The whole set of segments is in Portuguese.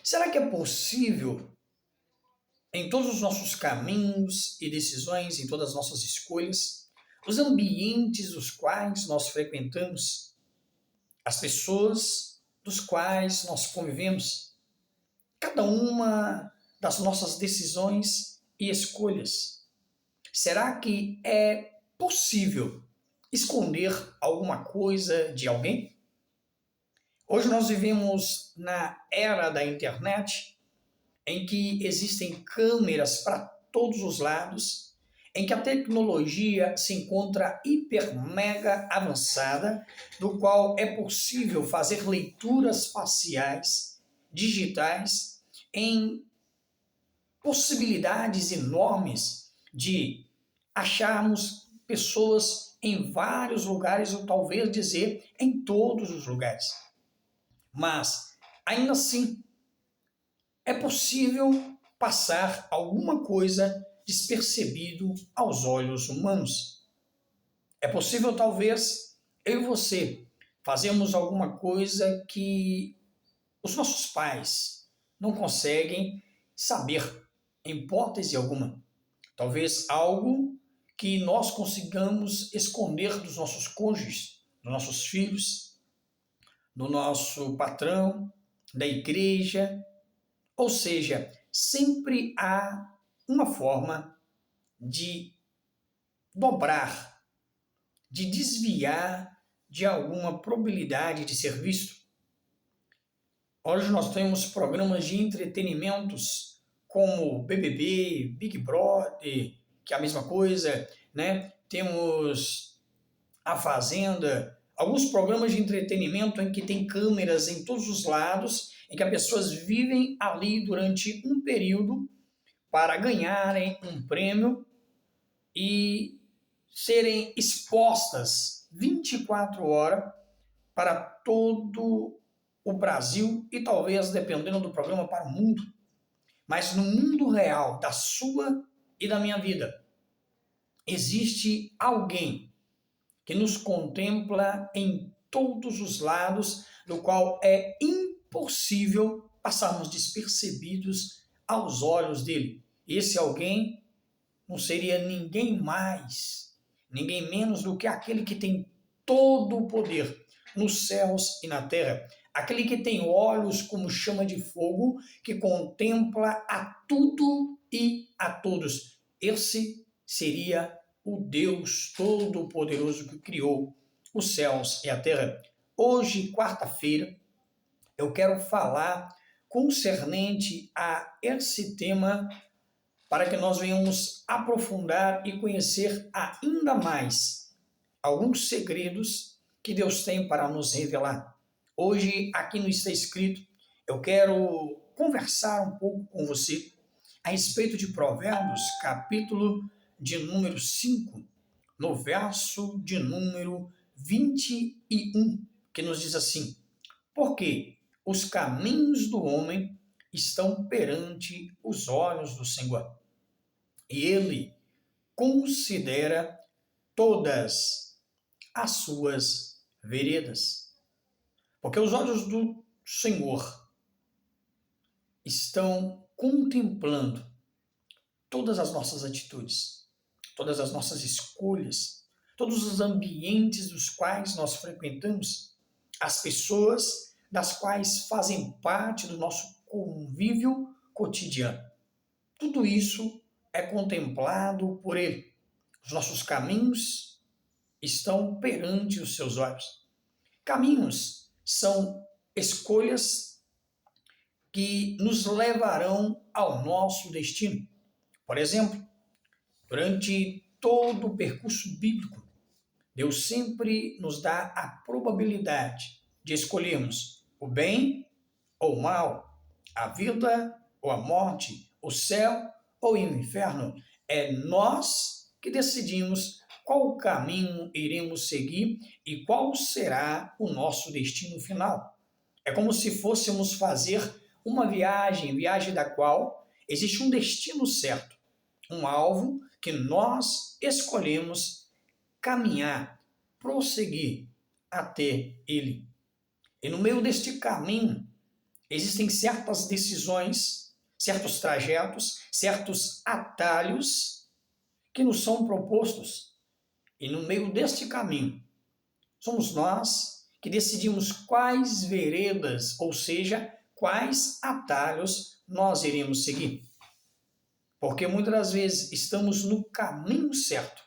Será que é possível, em todos os nossos caminhos e decisões, em todas as nossas escolhas, os ambientes dos quais nós frequentamos, as pessoas dos quais nós convivemos, cada uma das nossas decisões e escolhas, será que é possível esconder alguma coisa de alguém? Hoje nós vivemos na era da internet, em que existem câmeras para todos os lados, em que a tecnologia se encontra hiper mega avançada, do qual é possível fazer leituras faciais digitais em possibilidades enormes de acharmos pessoas em vários lugares, ou talvez dizer em todos os lugares. Mas, ainda assim, é possível passar alguma coisa despercebido aos olhos humanos. É possível, talvez, eu e você fazermos alguma coisa que os nossos pais não conseguem saber, em hipótese alguma. Talvez algo que nós consigamos esconder dos nossos cônjuges, dos nossos filhos, do nosso patrão, da igreja. Ou seja, sempre há uma forma de dobrar, de desviar de alguma probabilidade de ser visto. Hoje nós temos programas de entretenimentos como BBB, Big Brother, que é a mesma coisa, né? Temos A Fazenda, alguns programas de entretenimento em que tem câmeras em todos os lados, em que as pessoas vivem ali durante um período para ganharem um prêmio e serem expostas 24 horas para todo o Brasil e talvez, dependendo do programa, para o mundo. Mas no mundo real, da sua e da minha vida, existe alguém que nos contempla em todos os lados, do qual é impossível passarmos despercebidos aos olhos dele. Esse alguém não seria ninguém mais, ninguém menos do que aquele que tem todo o poder nos céus e na terra. Aquele que tem olhos como chama de fogo, que contempla a tudo e a todos. Esse seria o Deus Todo-Poderoso que criou os céus e a terra. Hoje, quarta-feira, eu quero falar concernente a esse tema para que nós venhamos aprofundar e conhecer ainda mais alguns segredos que Deus tem para nos revelar. Hoje, aqui no Está Escrito, eu quero conversar um pouco com você a respeito de Provérbios, capítulo de número 5, no verso de número 21, que nos diz assim: porque os caminhos do homem estão perante os olhos do Senhor, e ele considera todas as suas veredas. Porque os olhos do Senhor estão contemplando todas as nossas atitudes, todas as nossas escolhas, todos os ambientes dos quais nós frequentamos, as pessoas das quais fazem parte do nosso convívio cotidiano. Tudo isso é contemplado por Ele. Os nossos caminhos estão perante os seus olhos. Caminhos são escolhas que nos levarão ao nosso destino. Por exemplo, durante todo o percurso bíblico, Deus sempre nos dá a probabilidade de escolhermos o bem ou o mal, a vida ou a morte, o céu ou o inferno. É nós que decidimos qual caminho iremos seguir e qual será o nosso destino final. É como se fôssemos fazer uma viagem da qual existe um destino certo, um alvo que nós escolhemos caminhar, prosseguir até ele. E no meio deste caminho existem certas decisões, certos trajetos, certos atalhos que nos são propostos. E no meio deste caminho, somos nós que decidimos quais veredas, ou seja, quais atalhos nós iremos seguir. Porque muitas das vezes estamos no caminho certo,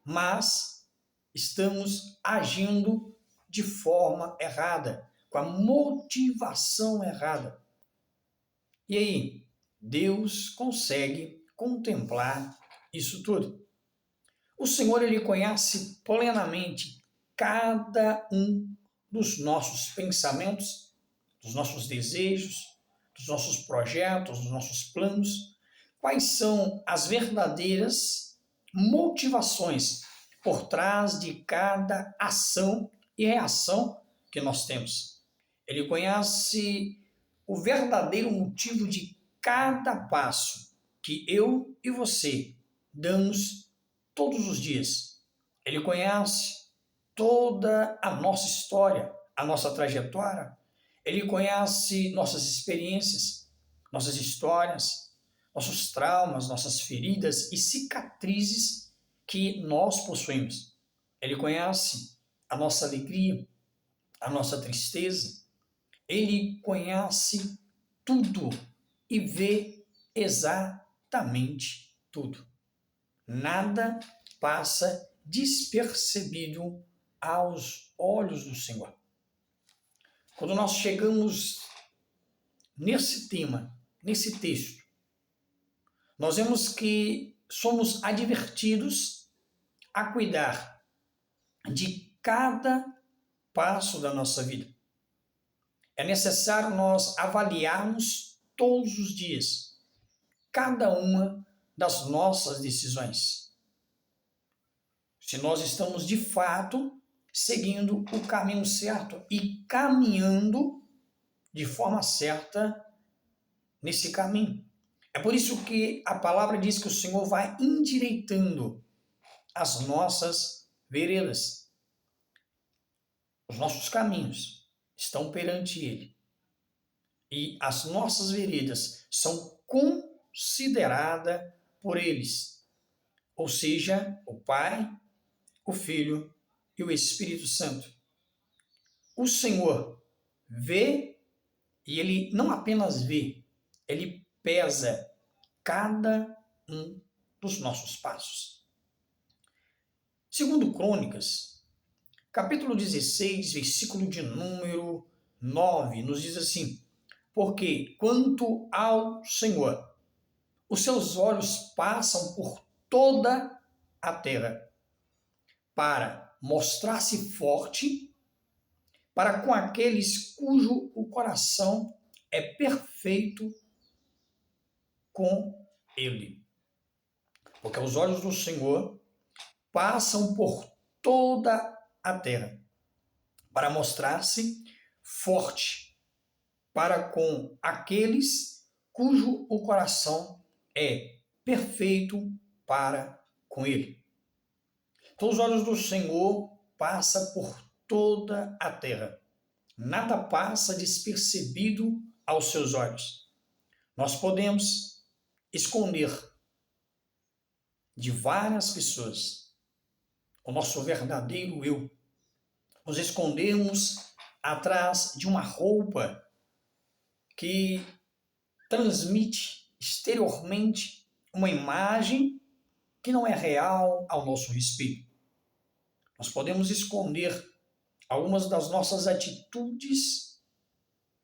mas estamos agindo de forma errada, com a motivação errada. E aí, Deus consegue contemplar isso tudo. O Senhor, Ele conhece plenamente cada um dos nossos pensamentos, dos nossos desejos, dos nossos projetos, dos nossos planos. Quais são as verdadeiras motivações por trás de cada ação e reação que nós temos. Ele conhece o verdadeiro motivo de cada passo que eu e você damos todos os dias. Ele conhece toda a nossa história, a nossa trajetória. Ele conhece nossas experiências, nossas histórias, nossos traumas, nossas feridas e cicatrizes que nós possuímos. Ele conhece a nossa alegria, a nossa tristeza. Ele conhece tudo e vê exatamente tudo. Nada passa despercebido aos olhos do Senhor. Quando nós chegamos nesse tema, nesse texto, nós vemos que somos advertidos a cuidar de cada passo da nossa vida. É necessário nós avaliarmos todos os dias cada uma das nossas decisões. Se nós estamos de fato seguindo o caminho certo e caminhando de forma certa nesse caminho. É por isso que a palavra diz que o Senhor vai endireitando as nossas veredas. Os nossos caminhos estão perante Ele. E as nossas veredas são consideradas por eles. Ou seja, o Pai, o Filho e o Espírito Santo. O Senhor vê e Ele não apenas vê, Ele pesa cada um dos nossos passos. Segundo Crônicas, capítulo 16, versículo de número 9, nos diz assim: porque quanto ao Senhor, os seus olhos passam por toda a terra, para mostrar-se forte para com aqueles cujo o coração é perfeito com Ele. Porque os olhos do Senhor passam por toda a terra, para mostrar-se forte para com aqueles cujo o coração é perfeito para com Ele. Então, os olhos do Senhor passam por toda a terra. Nada passa despercebido aos seus olhos. Nós podemos esconder de várias pessoas o nosso verdadeiro eu. Nos escondermos atrás de uma roupa que transmite exteriormente uma imagem que não é real ao nosso respeito. Nós podemos esconder algumas das nossas atitudes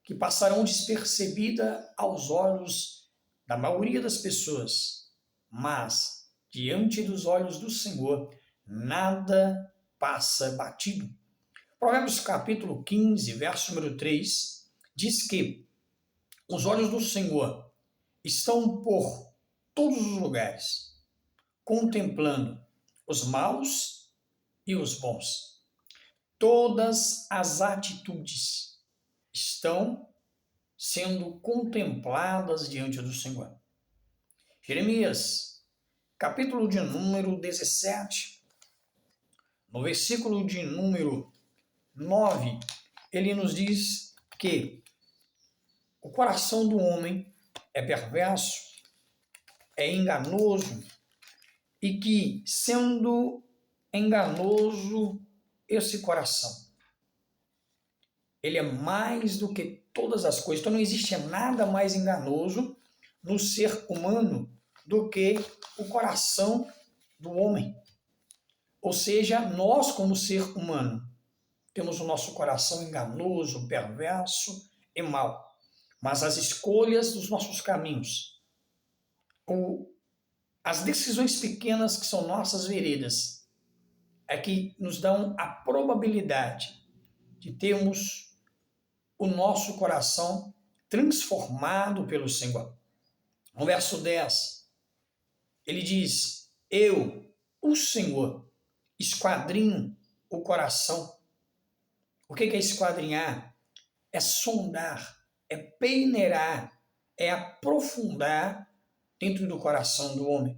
que passarão despercebida aos olhos da maioria das pessoas, mas diante dos olhos do Senhor nada passa batido. Provérbios capítulo 15, verso número 3, diz que os olhos do Senhor estão por todos os lugares, contemplando os maus e os bons. Todas as atitudes estão sendo contempladas diante do Senhor. Jeremias, capítulo de número 17, no versículo de número 9, ele nos diz que O coração do homem é perverso, é enganoso, e que, sendo enganoso esse coração, ele é mais do que todas as coisas. Então não existe nada mais enganoso no ser humano do que o coração do homem. Ou seja, nós como ser humano temos o nosso coração enganoso, perverso e mau. Mas as escolhas dos nossos caminhos, ou as decisões pequenas que são nossas veredas, é que nos dão a probabilidade de termos o nosso coração transformado pelo Senhor. No verso 10, ele diz: eu, o Senhor, esquadrinho o coração. O que é esquadrinhar? É sondar, é peneirar, é aprofundar dentro do coração do homem.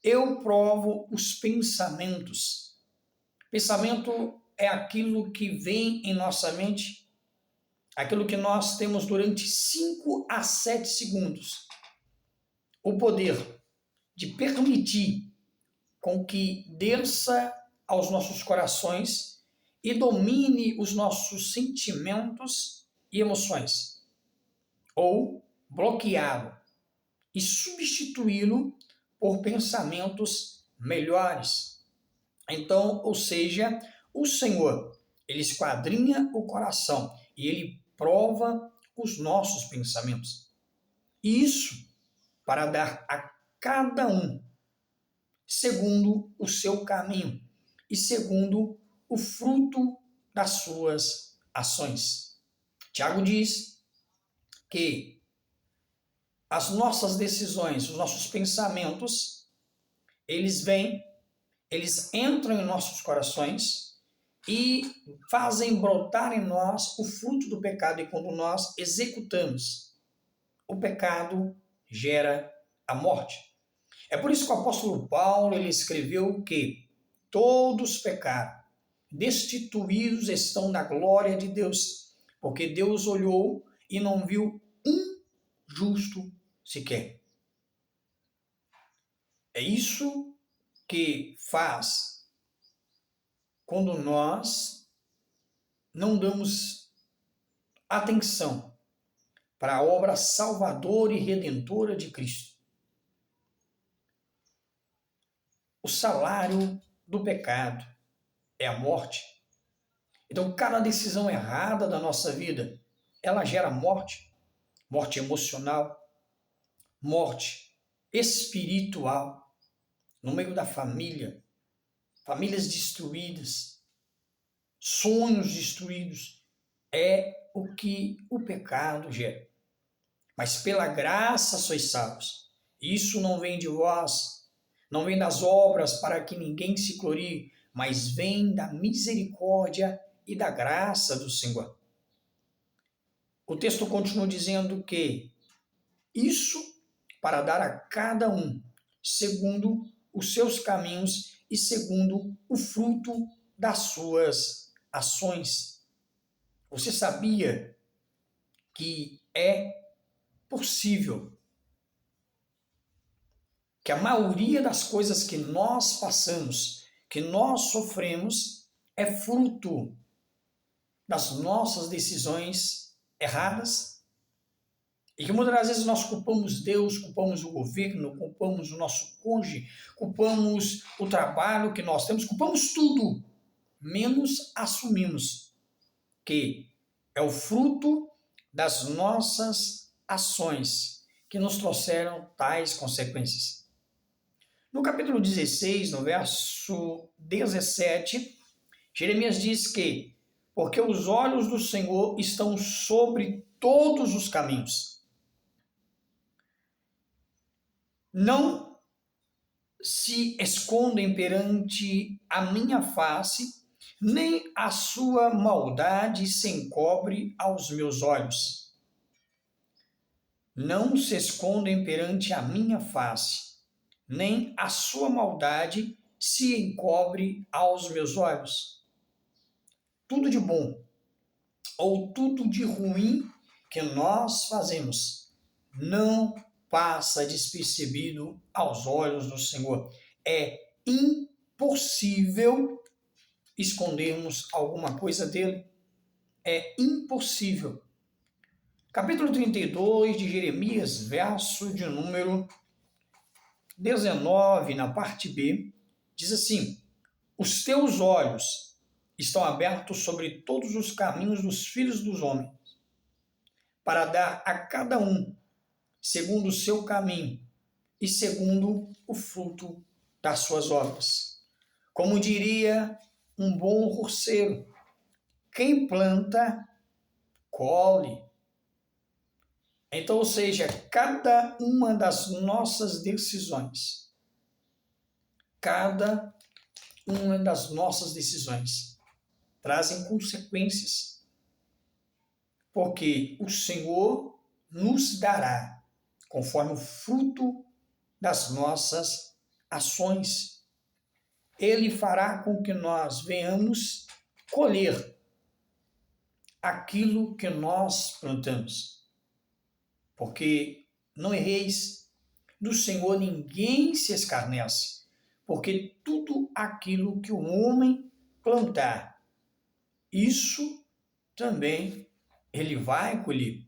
Eu provo os pensamentos. Pensamento é aquilo que vem em nossa mente, aquilo que nós temos durante 5 a 7 segundos. O poder de permitir com que desça aos nossos corações e domine os nossos sentimentos e emoções, ou bloqueá-lo e substituí-lo por pensamentos melhores. Então, ou seja, o Senhor, ele esquadrinha o coração e ele prova os nossos pensamentos. Isso para dar a cada um segundo o seu caminho e segundo o fruto das suas ações. Tiago diz que as nossas decisões, os nossos pensamentos, eles entram em nossos corações e fazem brotar em nós o fruto do pecado. E quando nós executamos, o pecado gera a morte. É por isso que o apóstolo Paulo ele escreveu que todos pecaram, destituídos estão da glória de Deus, porque Deus olhou e não viu um justo sequer. É isso que faz quando nós não damos atenção para a obra salvadora e redentora de Cristo. O salário do pecado é a morte. Então, cada decisão errada da nossa vida, ela gera morte. Morte emocional, morte espiritual, no meio da família, famílias destruídas, sonhos destruídos. É o que o pecado gera. Mas pela graça sois salvos. Isso não vem de vós, não vem das obras para que ninguém se glorie, mas vem da misericórdia e da graça do Senhor. O texto continua dizendo que isso para dar a cada um segundo os seus caminhos e segundo o fruto das suas ações. Você sabia que é possível que a maioria das coisas que nós passamos, que nós sofremos, é fruto das nossas decisões erradas? E que muitas das vezes nós culpamos Deus, culpamos o governo, culpamos o nosso cônjuge, culpamos o trabalho que nós temos, culpamos tudo, menos assumimos que é o fruto das nossas ações que nos trouxeram tais consequências. No capítulo 16, no verso 17, Jeremias diz que porque os olhos do Senhor estão sobre todos os caminhos, não se escondem perante a minha face, nem a sua maldade se encobre aos meus olhos. Não se escondem perante a minha face, nem a sua maldade se encobre aos meus olhos. Tudo de bom ou tudo de ruim que nós fazemos não passa despercebido aos olhos do Senhor. É impossível escondermos alguma coisa dele. É impossível. Capítulo 32 de Jeremias, verso de número 19, na parte B, diz assim: os teus olhos estão abertos sobre todos os caminhos dos filhos dos homens, para dar a cada um segundo o seu caminho e segundo o fruto das suas obras. Como diria um bom roceiro, quem planta, colhe. Então, ou seja, cada uma das nossas decisões, trazem consequências, porque o Senhor nos dará conforme o fruto das nossas ações. Ele fará com que nós venhamos colher aquilo que nós plantamos. Porque não erreis, do Senhor ninguém se escarnece, porque tudo aquilo que o homem plantar, isso também ele vai colher.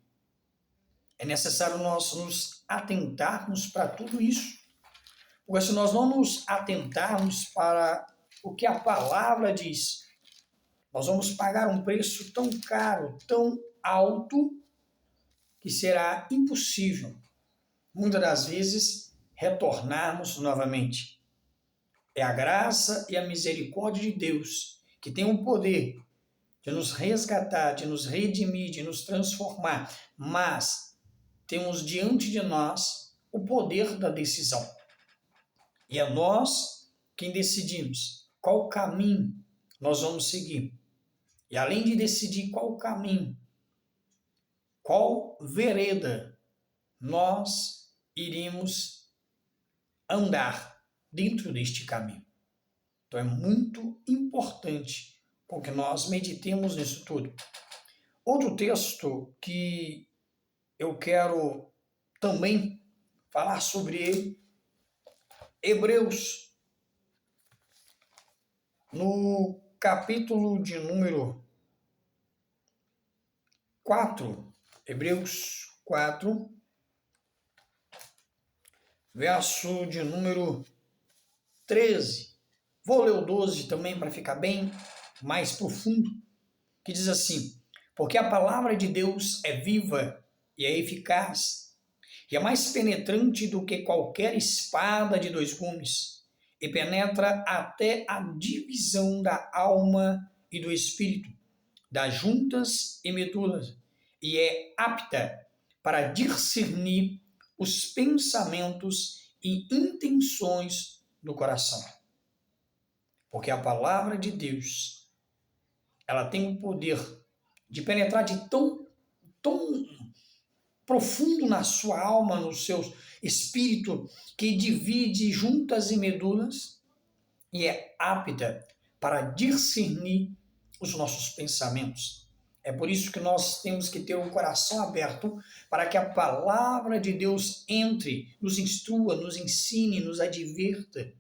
É necessário nós nos atentarmos para tudo isso. Porque se nós não nos atentarmos para o que a palavra diz, nós vamos pagar um preço tão caro, tão alto, que será impossível, muitas das vezes, retornarmos novamente. É a graça e a misericórdia de Deus que tem o poder de nos resgatar, de nos redimir, de nos transformar, mas temos diante de nós o poder da decisão. E é nós quem decidimos qual caminho nós vamos seguir. E além de decidir qual caminho, qual vereda nós iríamos andar dentro deste caminho. Então é muito importante com que nós meditemos nisso tudo. Outro texto que eu quero também falar sobre ele, Hebreus, no capítulo de número 4, Hebreus 4, verso de número 13. Vou ler o 12 também para ficar bem mais profundo, que diz assim: porque a palavra de Deus é viva e é eficaz, e é mais penetrante do que qualquer espada de dois gumes, e penetra até a divisão da alma e do espírito, das juntas e medulas, e é apta para discernir os pensamentos e intenções do coração. Porque a palavra de Deus, ela tem o poder de penetrar de tão profundo na sua alma, no seu espírito, que divide juntas e medulas, e é apta para discernir os nossos pensamentos. É por isso que nós temos que ter o coração aberto para que a palavra de Deus entre, nos instrua, nos ensine, nos advirta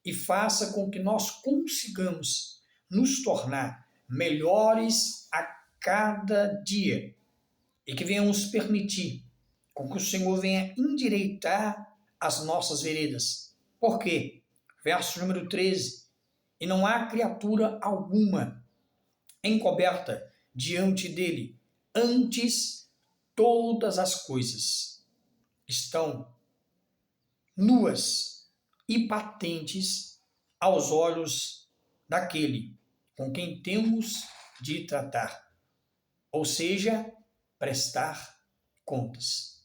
e faça com que nós consigamos nos tornar melhores a cada dia e que venhamos permitir com que o Senhor venha endireitar as nossas veredas. Por quê? Verso número 13. E não há criatura alguma encoberta diante dele. Antes, todas as coisas estão nuas e patentes aos olhos daquele com quem temos de tratar. Ou seja, prestar contas.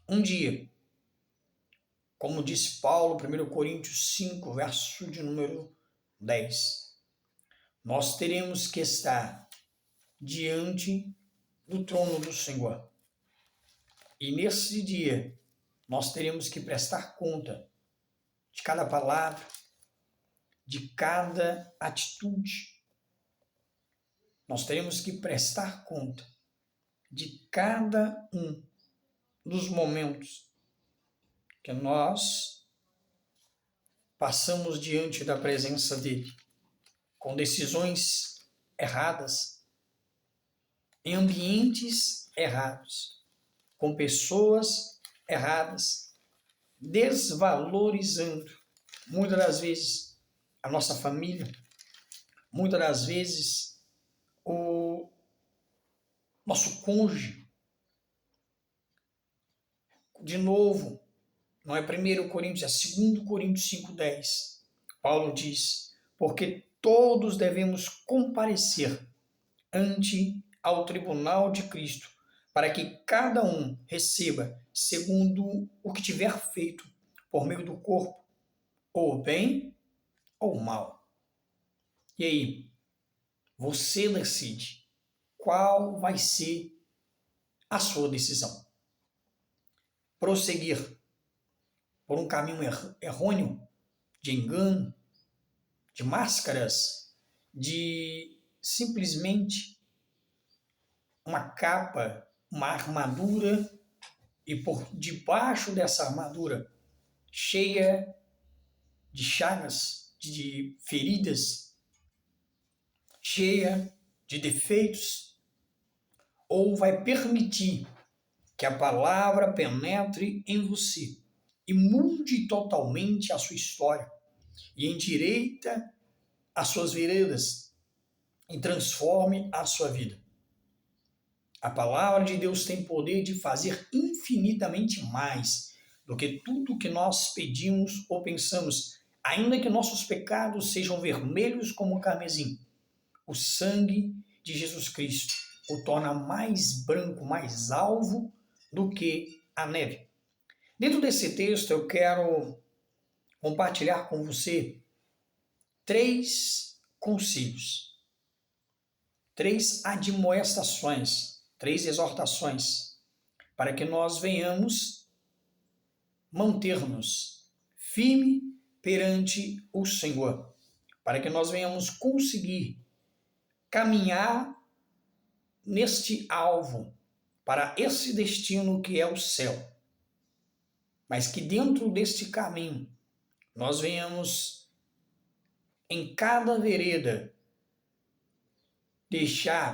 Um dia, como diz Paulo, 1 Coríntios 5, verso de número 10, nós teremos que estar diante do trono do Senhor. E nesse dia, nós teremos que prestar conta de cada palavra, de cada atitude. Nós teremos que prestar conta de cada um dos momentos que nós passamos diante da presença dele, com decisões erradas, em ambientes errados, com pessoas erradas, desvalorizando muitas das vezes a nossa família, muitas das vezes o nosso cônjuge. De novo, não é 1 Coríntios, é 2 Coríntios 5,10. Paulo diz, porque todos devemos comparecer ante ao tribunal de Cristo, para que cada um receba segundo o que tiver feito por meio do corpo, ou bem ou mal. E aí, você decide qual vai ser a sua decisão. Prosseguir por um caminho errôneo, de engano, de máscaras, de simplesmente uma capa, uma armadura, e por debaixo dessa armadura, cheia de chagas, de feridas, cheia de defeitos, ou vai permitir que a palavra penetre em você e mude totalmente a sua história e endireita as suas veredas e transforme a sua vida. A palavra de Deus tem poder de fazer infinitamente mais do que tudo que nós pedimos ou pensamos, ainda que nossos pecados sejam vermelhos como o carmesim. O sangue de Jesus Cristo o torna mais branco, mais alvo do que a neve. Dentro desse texto, eu quero compartilhar com você 3 conselhos, 3 admoestações, 3 exortações, para que nós venhamos manter-nos firme perante o Senhor, para que nós venhamos conseguir caminhar neste alvo, para esse destino que é o céu. Mas que dentro deste caminho nós venhamos em cada vereda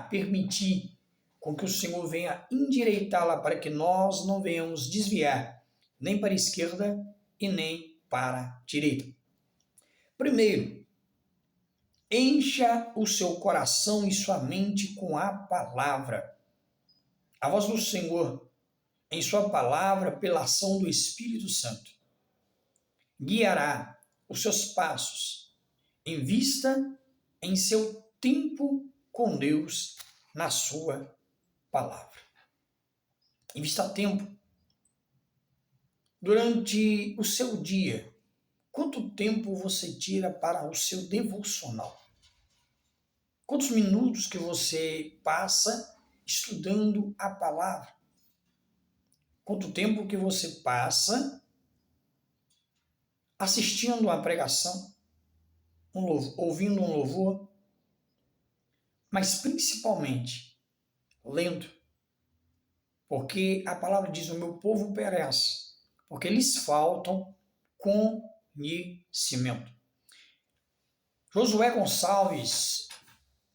permitir com que o Senhor venha endireitá-la para que nós não venhamos desviar nem para a esquerda e nem para a direita. Primeiro, encha o seu coração e sua mente com a palavra. A voz do Senhor em sua palavra pela ação do Espírito Santo guiará os seus passos. Invista em seu tempo com Deus na sua palavra. Invista tempo. Durante o seu dia, quanto tempo você tira para o seu devocional? Quantos minutos que você passa estudando a palavra? Quanto tempo que você passa assistindo a pregação, ouvindo um louvor, mas principalmente lendo, porque a palavra diz: o meu povo perece, porque lhes faltam conhecimento. Josué Gonçalves,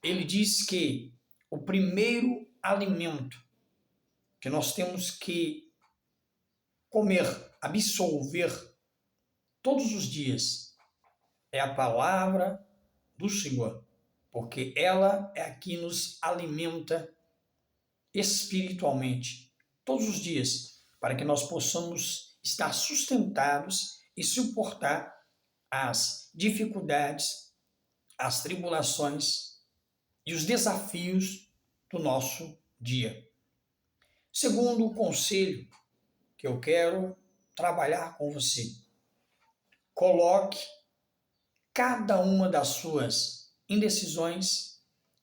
ele diz que o primeiro alimento que nós temos que comer, absorver todos os dias é a palavra do Senhor, porque ela é a que nos alimenta espiritualmente todos os dias, para que nós possamos estar sustentados e suportar as dificuldades, as tribulações e os desafios do nosso dia. Segundo conselho que eu quero trabalhar com você: coloque cada uma das suas indecisões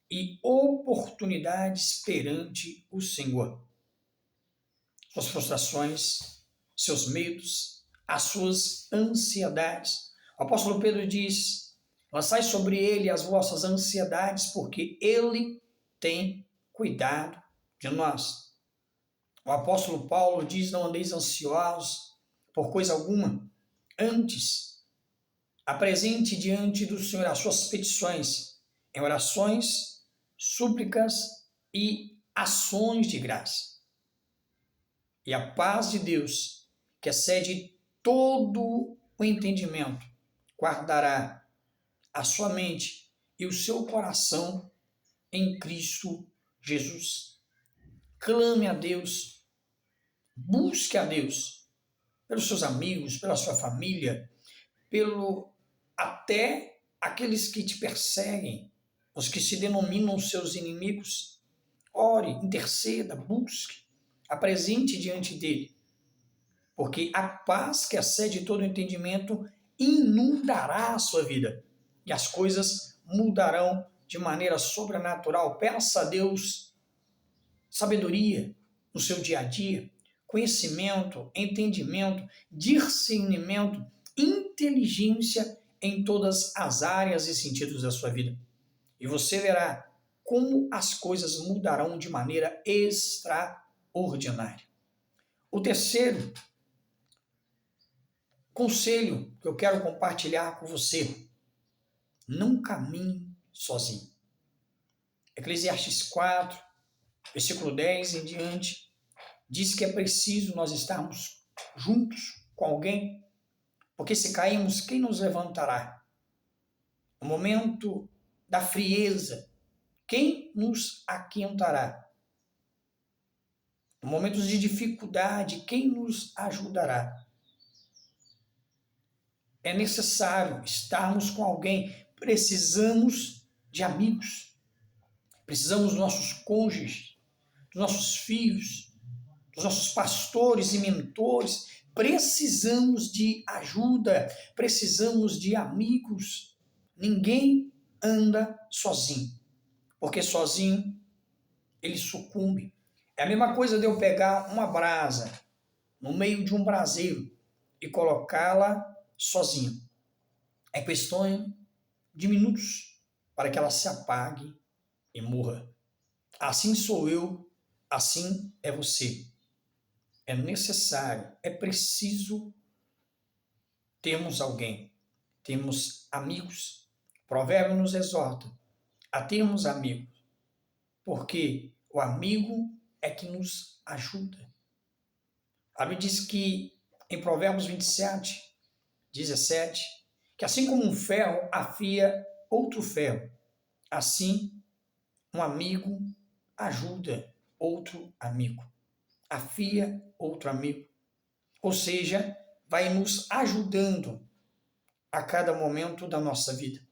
e oportunidades perante o Senhor. Suas frustrações, seus medos, as suas ansiedades. O apóstolo Pedro diz: lançai sobre ele as vossas ansiedades, porque ele tem cuidado de nós. O apóstolo Paulo diz: não andeis ansiosos por coisa alguma, antes apresente diante do Senhor as suas petições em orações, súplicas e ações de graça. E a paz de Deus, que excede todo o entendimento, guardará a sua mente e o seu coração em Cristo Jesus. Clame a Deus, busque a Deus, pelos seus amigos, pela sua família, até aqueles que te perseguem, os que se denominam seus inimigos. Ore, interceda, busque, apresente diante dele, porque a paz que excede todo entendimento inundará a sua vida e as coisas mudarão de maneira sobrenatural. Peça a Deus sabedoria no seu dia a dia, conhecimento, entendimento, discernimento, inteligência em todas as áreas e sentidos da sua vida. E você verá como as coisas mudarão de maneira extraordinária. O terceiro conselho que eu quero compartilhar com você: não caminhe sozinho. Eclesiastes 4, versículo 10 em diante, diz que é preciso nós estarmos juntos com alguém, porque se cairmos, quem nos levantará? No momento da frieza, quem nos aquentará? No momentos de dificuldade, quem nos ajudará? É necessário estarmos com alguém. Precisamos de amigos. Precisamos dos nossos cônjuges, dos nossos filhos, dos nossos pastores e mentores. Precisamos de ajuda, precisamos de amigos. Ninguém anda sozinho, porque sozinho ele sucumbe. É a mesma coisa de eu pegar uma brasa no meio de um braseiro e colocá-la sozinho. É questão de minutos para que ela se apague e morra. Assim sou eu, assim é você. É necessário, é preciso termos alguém, termos amigos. O provérbio nos exorta a termos amigos, porque o amigo é que nos ajuda. A Bíblia diz que em Provérbios 27, 17, que assim como um ferro afia outro ferro, assim um amigo ajuda outro amigo, afia outro amigo. Ou seja, vai nos ajudando a cada momento da nossa vida.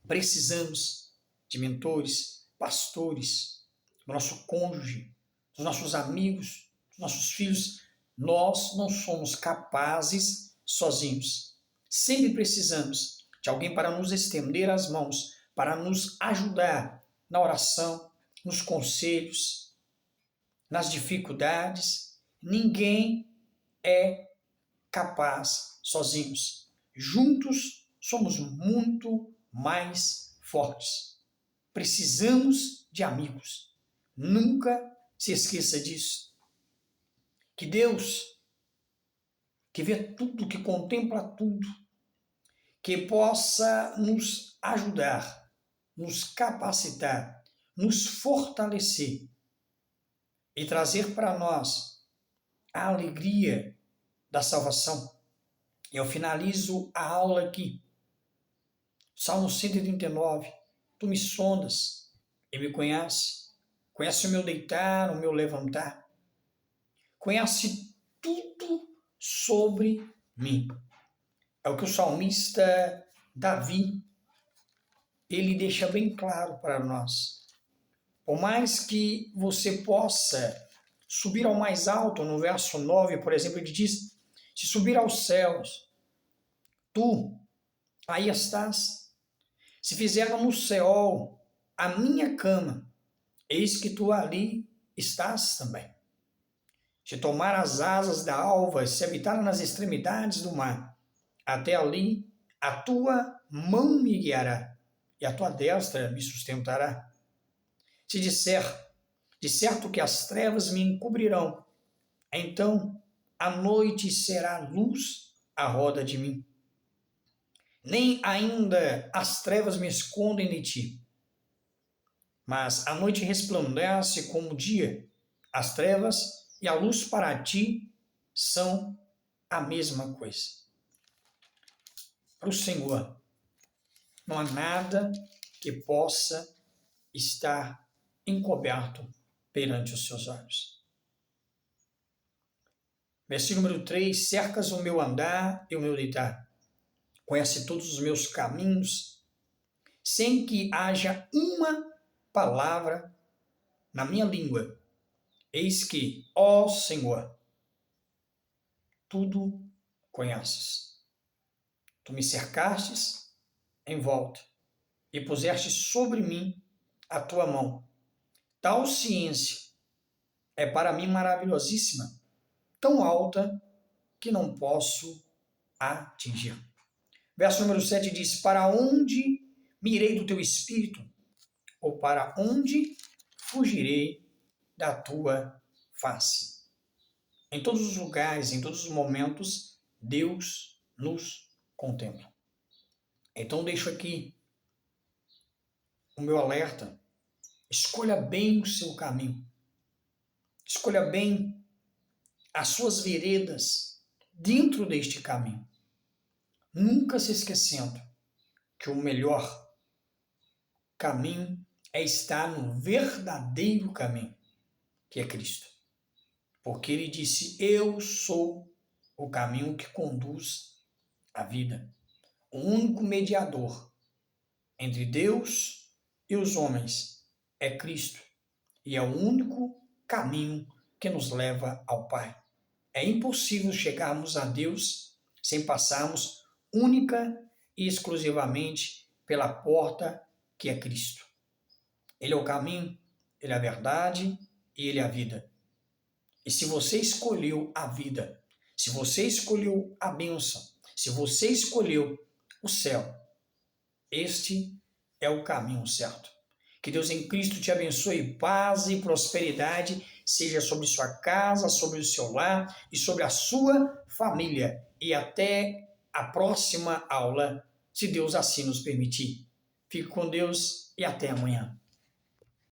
Precisamos de mentores, pastores, do nosso cônjuge, dos nossos amigos, dos nossos filhos. Nós não somos capazes sozinhos. Sempre precisamos de alguém para nos estender as mãos, para nos ajudar na oração, nos conselhos, nas dificuldades. Ninguém é capaz sozinhos. Juntos somos muito mais fortes. Precisamos de amigos. Nunca se esqueça disso. Que Deus, que vê tudo, que contempla tudo, que possa nos ajudar, nos capacitar, nos fortalecer e trazer para nós a alegria da salvação. Eu finalizo a aula aqui. Salmo 139. Tu me sondas e me conhece. Conhece o meu deitar, o meu levantar. Conhece tudo sobre mim. É o que o salmista Davi, ele deixa bem claro para nós. Por mais que você possa subir ao mais alto, no verso 9, por exemplo, ele diz: se subir aos céus, tu aí estás. Se fizeram no Seol a minha cama, eis que tu ali estás também. Se tomar as asas da alva, se habitar nas extremidades do mar, até ali a tua mão me guiará e a tua destra me sustentará. Se disser, De certo que as trevas me encobrirão. Então a noite será luz à roda de mim. Nem ainda as trevas me escondem de ti. Mas a noite resplandece como o dia. As trevas e a luz para ti são a mesma coisa. Para o Senhor, não há nada que possa estar encoberto perante os seus olhos. Versículo número 3, cercas o meu andar e o meu deitar. Conhece todos os meus caminhos, sem que haja uma palavra na minha língua. Eis que, ó Senhor, tudo conheces. Tu me cercastes em volta e puseste sobre mim a tua mão. Tal ciência é para mim maravilhosíssima, tão alta que não posso atingir. Verso número 7 diz, para onde me irei do teu espírito? Ou para onde fugirei da tua face? Em todos os lugares, em todos os momentos, Deus nos contempla. Então deixo aqui o meu alerta. Escolha bem o seu caminho. Escolha bem as suas veredas dentro deste caminho. Nunca se esquecendo que o melhor caminho é estar no verdadeiro caminho, que é Cristo. Porque ele disse, eu sou o caminho que conduz à vida. O único mediador entre Deus e os homens é Cristo. E é o único caminho que nos leva ao Pai. É impossível chegarmos a Deus sem passarmos única e exclusivamente pela porta que é Cristo. Ele é o caminho, ele é a verdade e ele é a vida. E se você escolheu a vida, se você escolheu a bênção, se você escolheu o céu, este é o caminho certo. Que Deus em Cristo te abençoe, paz e prosperidade seja sobre sua casa, sobre o seu lar e sobre a sua família. E até a próxima aula, se Deus assim nos permitir. Fique com Deus e até amanhã.